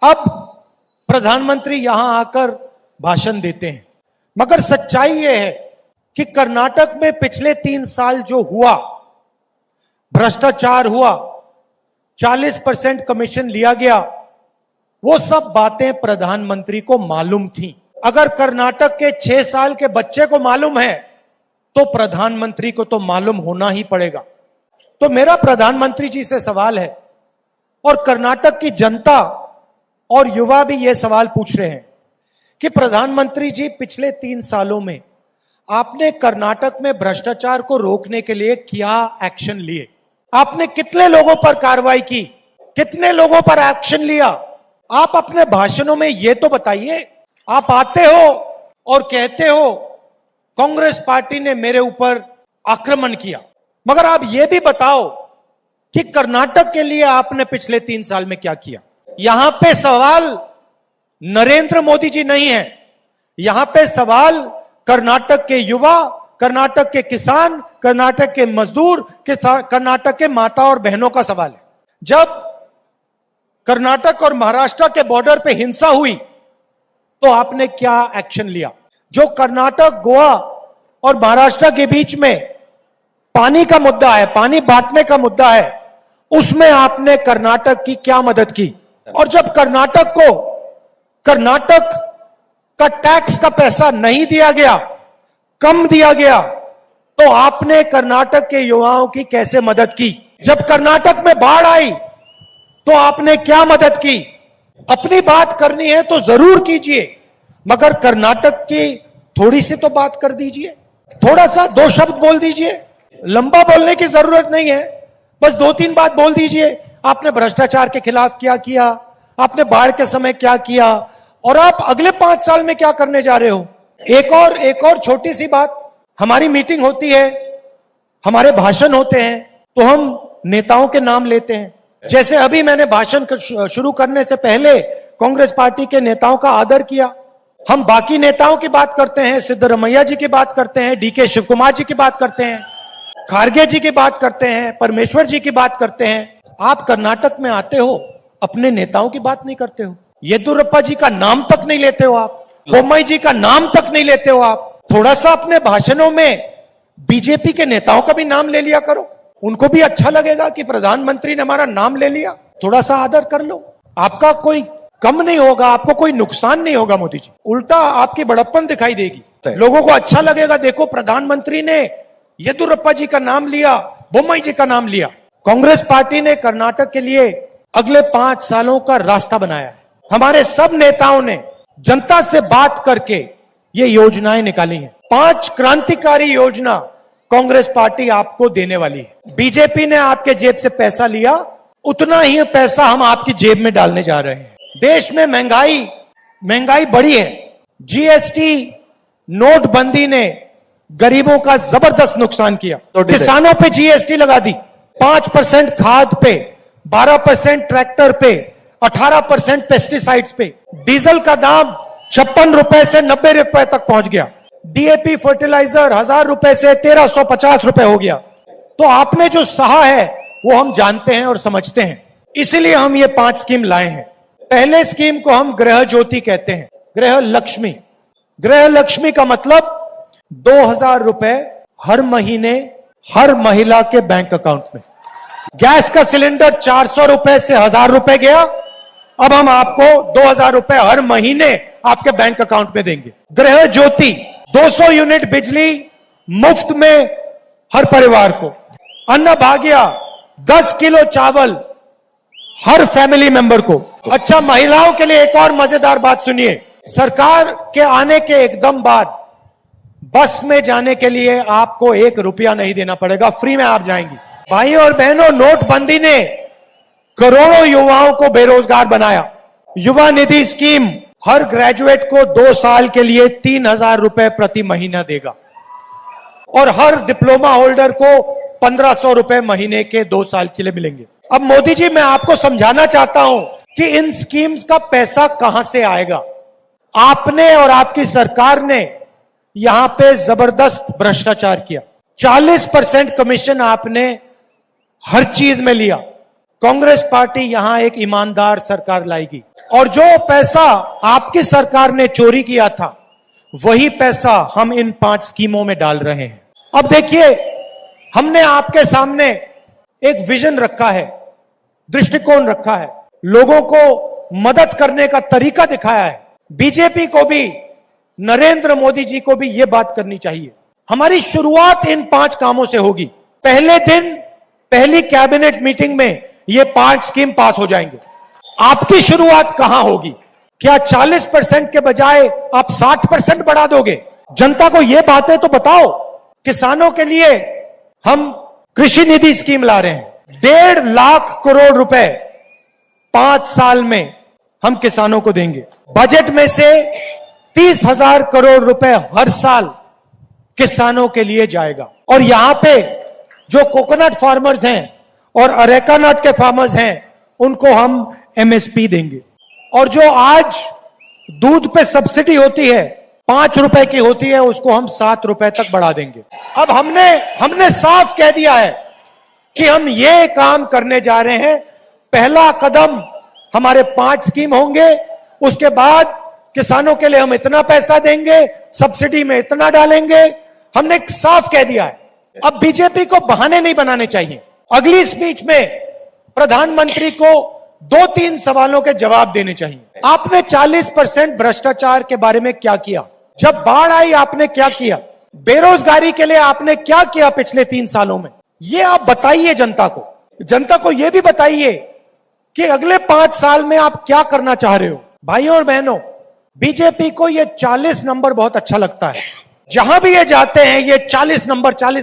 अब प्रधानमंत्री यहां आकर भाषण देते हैं, मगर सच्चाई यह है कि कर्नाटक में पिछले 3 साल जो हुआ, भ्रष्टाचार हुआ, 40% कमीशन लिया गया, वो सब बातें प्रधानमंत्री को मालूम थी। अगर कर्नाटक के 6 साल के बच्चे को मालूम है तो प्रधानमंत्री को तो मालूम होना ही पड़ेगा। तो मेरा प्रधानमंत्री जी से सवाल है, और कर्नाटक की जनता और युवा भी यह सवाल पूछ रहे हैं कि प्रधानमंत्री जी, पिछले 3 सालों में आपने कर्नाटक में भ्रष्टाचार को रोकने के लिए क्या एक्शन लिए? आपने कितने लोगों पर कार्रवाई की? कितने लोगों पर एक्शन लिया? आप अपने भाषणों में यह तो बताइए। आप आते हो और कहते हो कांग्रेस पार्टी ने मेरे ऊपर आक्रमण किया, मगर आप यह भी बताओ कि कर्नाटक के लिए आपने पिछले 3 साल में क्या किया। यहां पे सवाल नरेंद्र मोदी जी नहीं है, यहां पे सवाल कर्नाटक के युवा, कर्नाटक के किसान, कर्नाटक के मजदूर, कर्नाटक के माता और बहनों का सवाल है। जब कर्नाटक और महाराष्ट्र के बॉर्डर पे हिंसा हुई तो आपने क्या एक्शन लिया? जो कर्नाटक, गोवा और महाराष्ट्र के बीच में पानी का मुद्दा है, पानी बांटने का मुद्दा है, उसमें आपने कर्नाटक की क्या मदद की? और जब कर्नाटक को कर्नाटक का टैक्स का पैसा नहीं दिया गया, कम दिया गया, तो आपने कर्नाटक के युवाओं की कैसे मदद की? जब कर्नाटक में बाढ़ आई तो आपने क्या मदद की? अपनी बात करनी है तो जरूर कीजिए, मगर कर्नाटक की थोड़ी सी तो बात कर दीजिए, थोड़ा सा 2 शब्द बोल दीजिए। लंबा बोलने की जरूरत नहीं है, बस 2-3 बात बोल दीजिए। आपने भ्रष्टाचार के खिलाफ क्या किया, आपने बाढ़ के समय क्या किया, और आप अगले 5 साल में क्या करने जा रहे हो। एक और छोटी सी बात, हमारी मीटिंग होती है, हमारे भाषण होते हैं, तो हम नेताओं के नाम लेते हैं। जैसे अभी मैंने भाषण शुरू करने से पहले कांग्रेस पार्टी के नेताओं का आदर किया। हम बाकी नेताओं की बात करते हैं, सिद्धरमैया जी की बात करते हैं, डीके शिव कुमार जी की बात करते हैं, खारगे जी की बात करते हैं, परमेश्वर जी की बात करते हैं। आप कर्नाटक में आते हो, अपने नेताओं की बात नहीं करते हो, येदियुरप्पा जी का नाम तक नहीं लेते हो, आप बोम्मई जी का नाम तक नहीं लेते हो। आप थोड़ा सा अपने भाषणों में बीजेपी के नेताओं का भी नाम ले लिया करो, उनको भी अच्छा लगेगा कि प्रधानमंत्री ने हमारा नाम ले लिया। थोड़ा सा आदर कर लो, आपका कोई कम नहीं होगा, आपको कोई नुकसान नहीं होगा। मोदी जी, उल्टा आपकी बड़प्पन दिखाई देगी, लोगों को अच्छा लगेगा, देखो प्रधानमंत्री ने येदियुरप्पा जी का नाम लिया, बोम्मई जी का नाम लिया। कांग्रेस पार्टी ने कर्नाटक के लिए अगले 5 सालों का रास्ता बनाया है। हमारे सब नेताओं ने जनता से बात करके ये योजनाएं निकाली हैं। 5 क्रांतिकारी योजना कांग्रेस पार्टी आपको देने वाली है। बीजेपी ने आपके जेब से पैसा लिया, उतना ही पैसा हम आपकी जेब में डालने जा रहे हैं। देश में महंगाई बढ़ी है, जीएसटी, नोटबंदी ने गरीबों का जबरदस्त नुकसान किया। तो किसानों पे जीएसटी लगा दी, 5% खाद पे, 12% ट्रैक्टर पे, 18% पेस्टिसाइड्स पे। डीजल का दाम 56 रुपए से 90 रुपए तक पहुंच गया। डीएपी फर्टिलाइजर 1000 रुपए से 1350 रुपए हो गया। तो आपने जो सहा है वो हम जानते हैं और समझते हैं, इसलिए हम ये 5 स्कीम लाए हैं। पहले स्कीम को हम गृह ज्योति कहते हैं, गृह लक्ष्मी। गृह लक्ष्मी का मतलब 2000 रुपए हर महीने हर महिला के बैंक अकाउंट में। गैस का सिलेंडर 400 रुपए से 1000 रुपए गया, अब हम आपको 2000 रुपए हर महीने आपके बैंक अकाउंट में देंगे। गृह ज्योति, 200 यूनिट बिजली मुफ्त में हर परिवार को। अन्न भाग्य, 10 किलो चावल हर फैमिली मेंबर को। अच्छा, महिलाओं के लिए एक और मजेदार बात सुनिए। सरकार के आने के एकदम बाद बस में जाने के लिए आपको 1 रुपया नहीं देना पड़ेगा, फ्री में आप जाएंगी। भाइयों और बहनों, नोटबंदी ने करोड़ों युवाओं को बेरोजगार बनाया। युवा निधि स्कीम हर ग्रेजुएट को 2 साल के लिए 3000 रुपए प्रति महीना देगा, और हर डिप्लोमा होल्डर को 1500 रुपए महीने के 2 साल के लिए मिलेंगे। अब मोदी जी, मैं आपको समझाना चाहता हूं कि इन स्कीम्स का पैसा कहां से आएगा। आपने और आपकी सरकार ने यहां पे जबरदस्त भ्रष्टाचार किया। 40% कमीशन आपने हर चीज में लिया। कांग्रेस पार्टी यहां एक ईमानदार सरकार लाएगी। और जो पैसा आपकी सरकार ने चोरी किया था वही पैसा हम इन 5 स्कीमों में डाल रहे हैं। अब देखिए, हमने आपके सामने एक विजन रखा है, दृष्टिकोण रखा है, लोगों को मदद करने का तरीका दिखाया है। बीजेपी को भी, नरेंद्र मोदी जी को भी यह बात करनी चाहिए। हमारी शुरुआत इन 5 कामों से होगी। पहले दिन, पहली कैबिनेट मीटिंग में ये 5 स्कीम पास हो जाएंगे। आपकी शुरुआत कहां होगी? क्या 40% के बजाय आप 60% बढ़ा दोगे? जनता को ये बातें तो बताओ। किसानों के लिए हम कृषि निधि स्कीम ला रहे हैं, 1.5 लाख करोड़ रुपए 5 साल में हम किसानों को देंगे। बजट में से 30,000 करोड़ रुपए हर साल किसानों के लिए जाएगा। और यहां पे जो कोकोनट फार्मर्स हैं और अरेका नट के फार्मर्स हैं, उनको हम एमएसपी देंगे। और जो आज दूध पे सब्सिडी होती है, 5 रुपए की होती है, उसको हम 7 रुपए तक बढ़ा देंगे। अब हमने साफ कह दिया है कि हम ये काम करने जा रहे हैं। पहला कदम हमारे 5 स्कीम होंगे, उसके बाद किसानों के लिए हम इतना पैसा देंगे, सब्सिडी में इतना डालेंगे। हमने साफ कह दिया है। अब बीजेपी को बहाने नहीं बनाने चाहिए। अगली स्पीच में प्रधानमंत्री को 2-3 सवालों के जवाब देने चाहिए। आपने 40% भ्रष्टाचार के बारे में क्या किया? जब बाढ़ आई आपने क्या किया? बेरोजगारी के लिए आपने क्या किया पिछले 3 सालों में? ये आप बताइए जनता को। जनता को यह भी बताइए कि अगले 5 साल में आप क्या करना चाह रहे हो। भाइयों और बहनों, बीजेपी को यह 40 नंबर बहुत अच्छा लगता है। जहां भी ये जाते हैं ये 40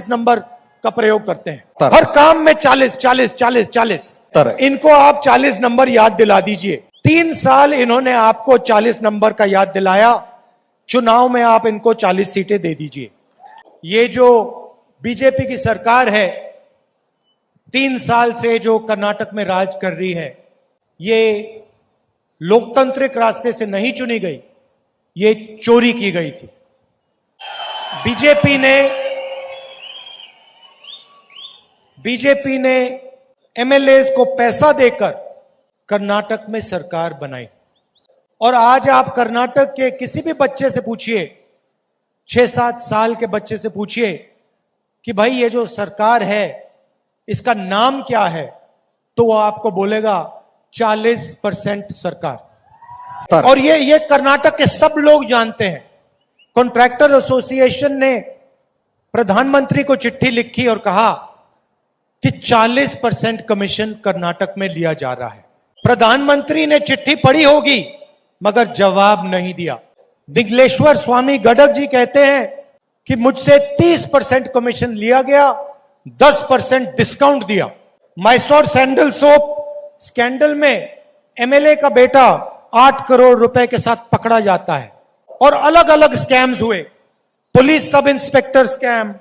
नंबर का प्रयोग करते हैं। हर काम में 40। इनको आप 40 नंबर याद दिला दीजिए। 3 साल इन्होंने आपको 40 नंबर का याद दिलाया, चुनाव में आप इनको 40 सीटें दे दीजिए। ये जो बीजेपी की सरकार है, 3 साल से जो कर्नाटक में राज कर रही है, ये लोकतांत्रिक रास्ते से नहीं चुनी गई, ये चोरी की गई थी। बीजेपी ने एमएलएज को पैसा देकर कर्नाटक में सरकार बनाई। और आज आप कर्नाटक के किसी भी बच्चे से पूछिए, 6-7 साल के बच्चे से पूछिए कि भाई ये जो सरकार है इसका नाम क्या है, तो वो आपको बोलेगा 40% सरकार। और ये कर्नाटक के सब लोग जानते हैं। कॉन्ट्रैक्टर एसोसिएशन ने प्रधानमंत्री को चिट्ठी लिखी और कहा कि 40% कमीशन कर्नाटक में लिया जा रहा है। प्रधानमंत्री ने चिट्ठी पढ़ी होगी मगर जवाब नहीं दिया। दिग्लेश्वर स्वामी गडक जी कहते हैं कि मुझसे 30% कमीशन लिया गया, 10% डिस्काउंट दिया। मैसूर सैंडल सोप स्कैंडल में एमएलए का बेटा 8 करोड़ रुपए के साथ पकड़ा जाता है। और अलग अलग स्कैम्स हुए, police sub inspector scam,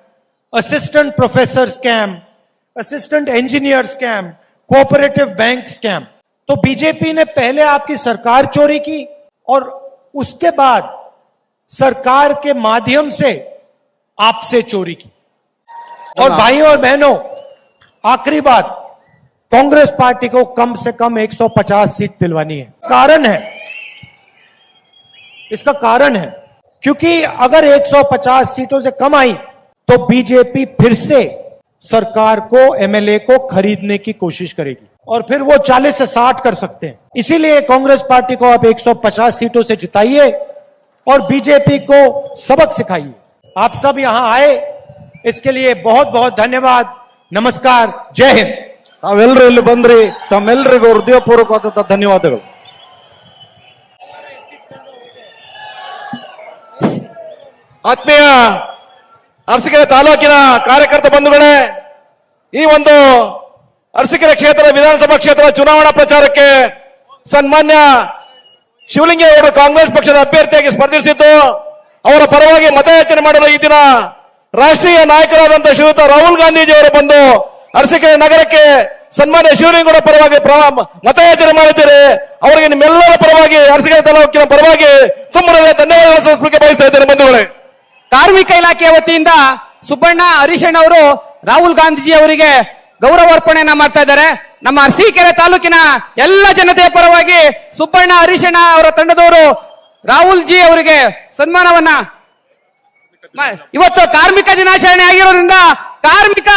assistant professor scam, assistant engineer scam, cooperative bank scam. तो बीजेपी ने पहले आपकी सरकार चोरी की और उसके बाद सरकार के माध्यम से आपसे चोरी की। और भाइयों और बहनों, आखिरी बात, कांग्रेस पार्टी को कम से कम 150 सीट दिलवानी है। कारण है, इसका कारण है क्योंकि अगर 150 सीटों से कम आई तो बीजेपी फिर से सरकार को, एमएलए को खरीदने की कोशिश करेगी और फिर वो 40 से 60 कर सकते हैं। इसीलिए कांग्रेस पार्टी को आप 150 सीटों से जिताइए और बीजेपी को सबक सिखाइए। आप सब यहां आए, इसके लिए बहुत बहुत धन्यवाद। नमस्कार, जय हिंद। ತಾವೆಲ್ಲರೂ ಇಲ್ಲಿ ಬಂದ್ರಿ, ತಮ್ಮೆಲ್ಲರಿಗೂ ಹೃದಯಪೂರ್ವಕವಾದಂತಹ ಧನ್ಯವಾದಗಳು. ಆತ್ಮೀಯ ಅರಸೀಕೆರೆ ತಾಲೂಕಿನ ಕಾರ್ಯಕರ್ತ ಬಂಧುಗಳೇ, ಈ ಒಂದು ಅರಸೀಕೆರೆ ಕ್ಷೇತ್ರ ವಿಧಾನಸಭಾ ಕ್ಷೇತ್ರ ಚುನಾವಣಾ ಪ್ರಚಾರಕ್ಕೆ ಸನ್ಮಾನ್ಯ ಶಿವಲಿಂಗೇಗೌಡರು ಕಾಂಗ್ರೆಸ್ ಪಕ್ಷದ ಅಭ್ಯರ್ಥಿಯಾಗಿ ಸ್ಪರ್ಧಿಸಿದ್ದು, ಅವರ ಪರವಾಗಿ ಮತಯಾಚನೆ ಮಾಡಲು ಈ ದಿನ ರಾಷ್ಟ್ರೀಯ ನಾಯಕರಾದಂತಹ ಶ್ರೀಯುತ ರಾಹುಲ್ ಗಾಂಧೀಜಿಯವರು ಬಂದು ಅರಸೀಕೆರೆ ನಗರಕ್ಕೆ ಸನ್ಮಾನ್ಯ ಶಿವಲಿಂಗೇಗೌಡ ಪರವಾಗಿ ಮತಯಾಚನೆ ಮಾಡಿದ್ದಾರೆ. ಅವರಿಗೆ ನಿಮ್ಮೆಲ್ಲರ ಪರವಾಗಿ, ಅರಸೀಕೆರೆ ತಾಲೂಕಿನ ಪರವಾಗಿ ತುಂಬ ಧನ್ಯವಾದಗಳು ಸಲ್ಲಿಸಲಿಕ್ಕೆ ಬಯಸ್ತಾ ಇದ್ದೇನೆ ಬಂಧುಗಳೇ. ಕಾರ್ಮಿಕ ಇಲಾಖೆಯ ವತಿಯಿಂದ ಸುಬ್ಬಣ್ಣ ಹರೀಶಣ್ಣ ಅವರು ರಾಹುಲ್ ಗಾಂಧೀಜಿ ಅವರಿಗೆ ಗೌರವಾರ್ಪಣೆಯನ್ನ ಮಾಡ್ತಾ ಇದ್ದಾರೆ. ನಮ್ಮ ಅರಸೀಕೆರೆ ತಾಲೂಕಿನ ಎಲ್ಲ ಜನತೆಯ ಪರವಾಗಿ ಸುಬ್ಬಣ್ಣ ಹರೀಶಣ್ಣ ಅವರ ತಂಡದವರು ರಾಹುಲ್ ಜಿ ಅವರಿಗೆ ಸನ್ಮಾನವನ್ನ ಇವತ್ತು ಕಾರ್ಮಿಕ ದಿನಾಚರಣೆ ಆಗಿರೋದ್ರಿಂದ ಕಾರ್ಮಿಕ